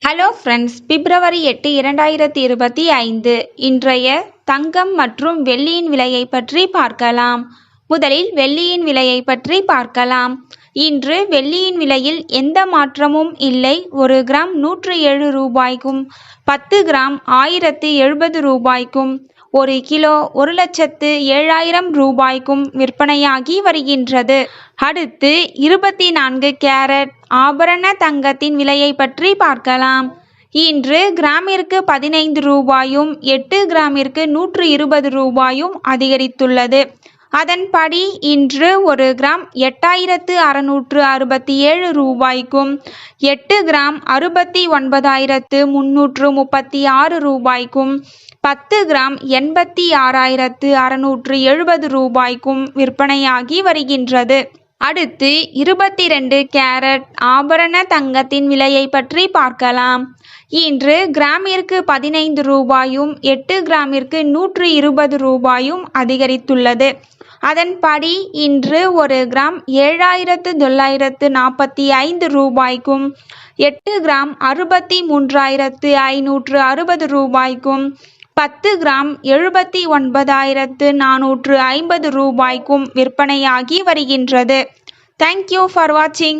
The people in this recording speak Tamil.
ஹலோ ஃப்ரெண்ட்ஸ், பிப்ரவரி 8 2025 இன்றைய தங்கம் மற்றும் வெள்ளியின் விலையை பற்றி பார்க்கலாம். முதலில் வெள்ளியின் விலையை பற்றி பார்க்கலாம். இன்று வெள்ளியின் விலையில் எந்த மாற்றமும் இல்லை. 1 கிராம் 107 ரூபாய்க்கும் 10 கிராம் 1070 ரூபாய்க்கும் 1 கிலோ 1,07,000 ரூபாய்க்கும் விற்பனையாகி வருகின்றது. அடுத்து 24 கேரட் ஆபரண தங்கத்தின் விலையை பற்றி பார்க்கலாம். இன்று கிராமிற்கு 15 ரூபாயும் 8 கிராமிற்கு 120 ரூபாயும் அதிகரித்துள்ளது. அதன்படி இன்று 1 கிராம் 8,667 ரூபாய்க்கும் 8 கிராம் 69,336 ரூபாய்க்கும் 10 கிராம் 86,670 ரூபாய்க்கும் விற்பனையாகி வருகின்றது. அடுத்து 22 கேரட் ஆபரண தங்கத்தின் விலையை பற்றி பார்க்கலாம். இன்று கிராமிற்கு 15 ரூபாயும் 8 கிராமிற்கு 120 ரூபாயும் அதிகரித்துள்ளது. அதன்படி இன்று 1 கிராம் 7,945 ரூபாய்க்கும் 8 கிராம் 63,560 ரூபாய்க்கும் 10 கிராம் 79,450 ரூபாய்க்கும் விற்பனையாகி வருகின்றது. தேங்க்யூ ஃபார் வாட்சிங்.